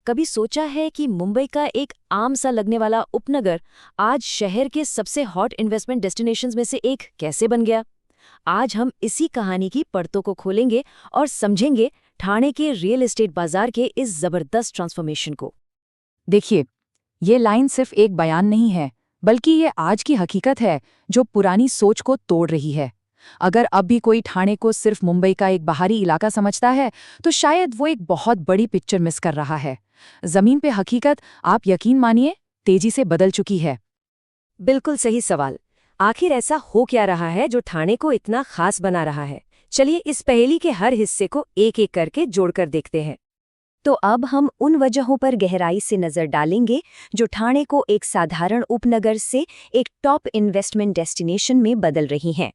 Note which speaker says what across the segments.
Speaker 1: कभी सोचा है कि मुंबई का एक आम सा लगने वाला उपनगर आज शहर के सबसे हॉट इन्वेस्टमेंट डेस्टिनेशंस में से एक कैसे बन गया? आज हम इसी कहानी की परतों को खोलेंगे और समझेंगे ठाणे के रियल एस्टेट बाजार के इस जबरदस्त ट्रांसफॉर्मेशन को।
Speaker 2: देखिए, ये लाइन सिर्फ एक बयान नहीं है, बल्कि ये आज की हकीकत है जो पुरानी सोच को तोड़ रही है। अगर अब भी कोई ठाणे को सिर्फ मुंबई का एक बाहरी इलाका समझता है, तो शायद वो एक बहुत बड़ी पिक्चर मिस कर रहा है। जमीन पे हकीकत, आप यकीन मानिए, तेजी से बदल चुकी है।
Speaker 1: बिल्कुल सही सवाल। आखिर ऐसा हो क्या रहा है जो ठाणे को इतना खास बना रहा है? चलिए इस पहेली के हर हिस्से को एक एक करके जोड़कर देखते हैं। तो अब हम उन वजहों पर गहराई से नजर डालेंगे जो ठाणे को एक साधारण उपनगर से एक टॉप इन्वेस्टमेंट डेस्टिनेशन में बदल रही हैं।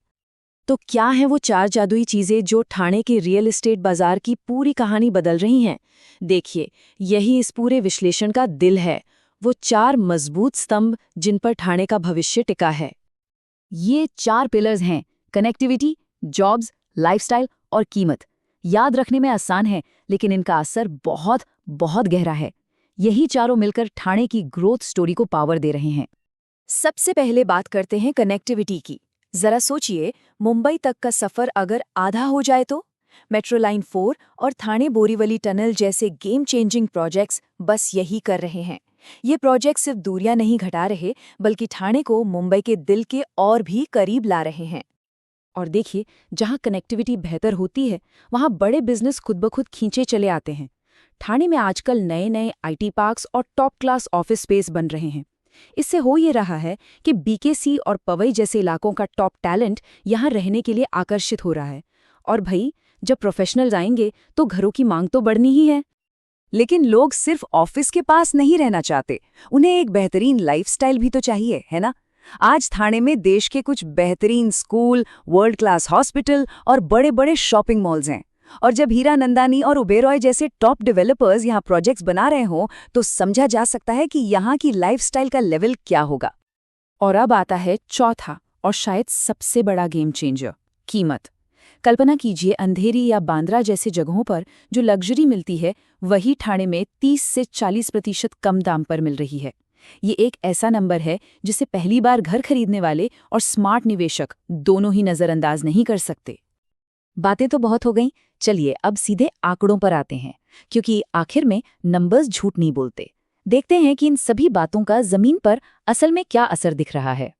Speaker 2: तो क्या हैं वो 4 जादुई चीजें जो ठाणे के रियल एस्टेट बाजार की पूरी कहानी बदल रही हैं? देखिए, यही इस पूरे विश्लेषण का दिल है, वो 4 मजबूत स्तंभ जिन पर ठाणे का भविष्य टिका है। ये 4 पिलर्स हैं: कनेक्टिविटी, जॉब्स, लाइफस्टाइल और कीमत। याद रखने में आसान है, लेकिन इनका असर बहुत बहुत गहरा है। यही चारों मिलकर ठाणे की ग्रोथ स्टोरी को पावर दे रहे हैं। सबसे पहले बात करते हैं कनेक्टिविटी की। जरा सोचिए, मुंबई तक का सफर अगर आधा हो जाए तो? मेट्रो लाइन 4 और ठाणे बोरीवली टनल जैसे गेम चेंजिंग प्रोजेक्ट्स बस यही कर रहे हैं। ये प्रोजेक्ट सिर्फ दूरियां नहीं घटा रहे, बल्कि ठाणे को मुंबई के दिल के और भी करीब ला रहे हैं। और देखिए, जहां कनेक्टिविटी बेहतर होती है, वहां बड़े बिजनेस खुद ब खुद खींचे चले आते हैं। ठाणे में आजकल नए नए आईटी पार्क्स और टॉप क्लास ऑफिस स्पेस बन रहे हैं। इससे हो ये रहा है कि बीकेसी और पवई जैसे इलाकों का टॉप टैलेंट यहाँ रहने के लिए आकर्षित हो रहा है। और भाई, जब प्रोफेशनल्स आएंगे तो घरों की मांग तो बढ़नी ही है। लेकिन लोग सिर्फ ऑफिस के पास नहीं रहना चाहते, उन्हें एक बेहतरीन लाइफस्टाइल भी तो चाहिए, है ना? आज ठाणे में देश के कुछ बेहतरीन स्कूल, वर्ल्ड क्लास हॉस्पिटल और बड़े बड़े शॉपिंग मॉल्स हैं। और जब हीरा नंदानी और ओबेरॉय जैसे टॉप डेवलपर्स यहाँ प्रोजेक्ट्स बना रहे हों, तो समझा जा सकता है कि यहाँ की लाइफस्टाइल का लेवल क्या होगा। और अब आता है चौथा और शायद सबसे बड़ा गेम चेंजर, कीमत। कल्पना कीजिए, अंधेरी या बांद्रा जैसे जगहों पर जो लग्जरी मिलती है, वही ठाणे में 30 से 40% कम दाम पर मिल रही है। ये एक ऐसा नंबर है जिसे पहली बार घर खरीदने वाले और स्मार्ट निवेशक दोनों ही नजरअंदाज नहीं कर सकते। बातें तो बहुत हो गईं, चलिए अब सीधे आंकड़ों पर आते हैं, क्योंकि आखिर में नंबर्स झूठ नहीं बोलते। देखते हैं कि इन सभी बातों का जमीन पर असल में क्या असर दिख रहा है।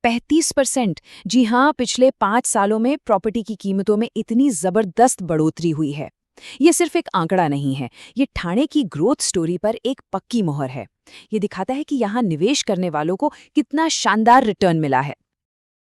Speaker 2: 35%, जी हाँ, पिछले 5 सालों में प्रॉपर्टी की कीमतों में इतनी जबरदस्त बढ़ोतरी हुई है। ये सिर्फ एक आंकड़ा नहीं है, ये ठाणे की ग्रोथ स्टोरी पर एक पक्की मोहर है। ये दिखाता है कि यहाँ निवेश करने वालों को कितना शानदार रिटर्न मिला है।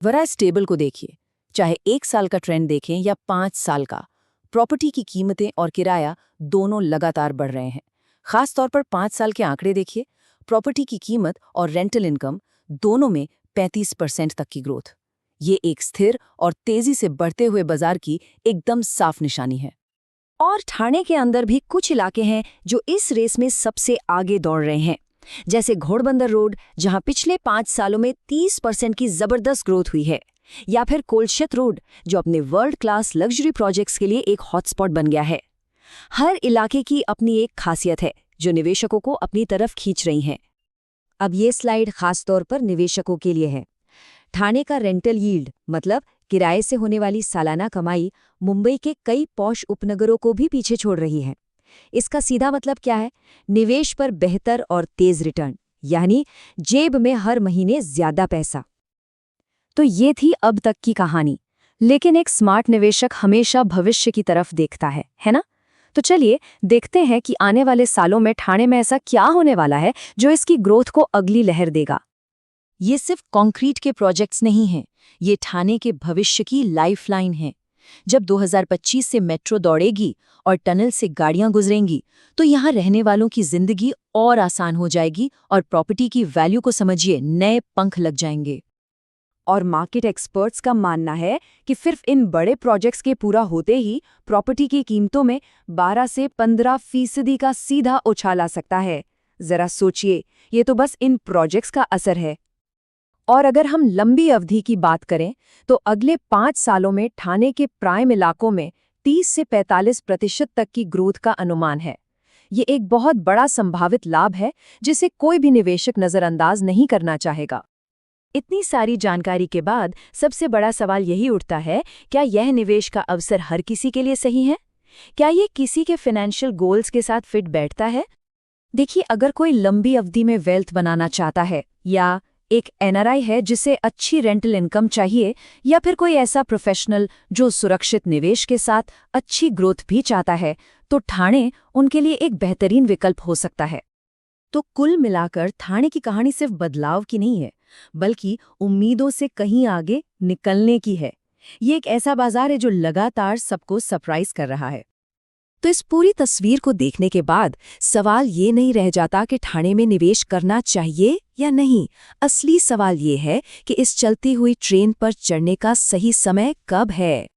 Speaker 2: वरा इस टेबल को देखिए, चाहे 1 साल का ट्रेंड देखें या 5 साल का, प्रॉपर्टी की कीमतें और किराया दोनों लगातार बढ़ रहे हैं। खास तौर पर 5 साल के आंकड़े देखिए, प्रॉपर्टी की कीमत और रेंटल इनकम दोनों में 35% तक की ग्रोथ। ये एक स्थिर और तेजी से बढ़ते हुए बाजार की एकदम साफ निशानी है।
Speaker 1: और ठाणे के अंदर भी कुछ इलाके हैं जो इस रेस में सबसे आगे दौड़ रहे हैं, जैसे घोड़बंदर रोड, जहां पिछले 5 सालों में 30% की जबरदस्त ग्रोथ हुई है, या फिर कोलशत रोड, जो अपने वर्ल्ड क्लास लग्जरी प्रोजेक्ट्स के लिए एक हॉटस्पॉट बन गया है। हर इलाके की अपनी एक खासियत है जो निवेशकों को अपनी तरफ खींच रही है। अब ये स्लाइड खास तौर पर निवेशकों के लिए है। ठाणे का रेंटल यील्ड, मतलब किराए से होने वाली सालाना कमाई, मुंबई के कई पॉश उपनगरों को भी पीछे छोड़ रही है। इसका सीधा मतलब क्या है? निवेश पर बेहतर और तेज रिटर्न, यानी जेब में हर महीने ज्यादा पैसा। तो ये थी अब तक की कहानी, लेकिन एक स्मार्ट निवेशक हमेशा भविष्य की तरफ देखता है ना? तो चलिए देखते हैं कि आने वाले सालों में ठाणे में ऐसा क्या होने वाला है जो इसकी ग्रोथ को अगली लहर देगा। ये सिर्फ कंक्रीट के प्रोजेक्ट्स नहीं हैं, ये ठाणे के भविष्य की लाइफलाइन है। जब 2025 से मेट्रो दौड़ेगी और टनल से गाड़ियां गुजरेंगी, तो यहाँ रहने वालों की जिंदगी और आसान हो जाएगी और प्रॉपर्टी की वैल्यू को समझिए नए पंख लग जाएंगे। और मार्केट एक्सपर्ट्स का मानना है कि सिर्फ इन बड़े प्रोजेक्ट्स के पूरा होते ही प्रॉपर्टी की कीमतों में 12 से 15% का सीधा उछाल आ सकता है। जरा सोचिए, ये तो बस इन प्रोजेक्ट्स का असर है। और अगर हम लंबी अवधि की बात करें, तो अगले 5 सालों में ठाणे के प्राइम इलाकों में 30 से 45% तक की ग्रोथ का अनुमान है। ये एक बहुत बड़ा संभावित लाभ है जिसे कोई भी निवेशक नजरअंदाज नहीं करना चाहेगा। इतनी सारी जानकारी के बाद सबसे बड़ा सवाल यही उठता है, क्या यह निवेश का अवसर हर किसी के लिए सही है? क्या ये किसी के फाइनेंशियल गोल्स के साथ फिट बैठता है? देखिए, अगर कोई लंबी अवधि में वेल्थ बनाना चाहता है, या एक एनआरआई है जिसे अच्छी रेंटल इनकम चाहिए, या फिर कोई ऐसा प्रोफेशनल जो सुरक्षित निवेश के साथ अच्छी ग्रोथ भी चाहता है, तो ठाणे उनके लिए एक बेहतरीन विकल्प हो सकता है। तो कुल मिलाकर ठाणे की कहानी सिर्फ बदलाव की नहीं है, बल्कि उम्मीदों से कहीं आगे निकलने की है। ये एक ऐसा बाजार है जो लगातार सबको सरप्राइज कर रहा है। तो इस पूरी तस्वीर को देखने के बाद सवाल ये नहीं रह जाता कि ठाणे में निवेश करना चाहिए या नहीं। असली सवाल ये है कि इस चलती हुई ट्रेन पर चढ़ने का सही समय कब है।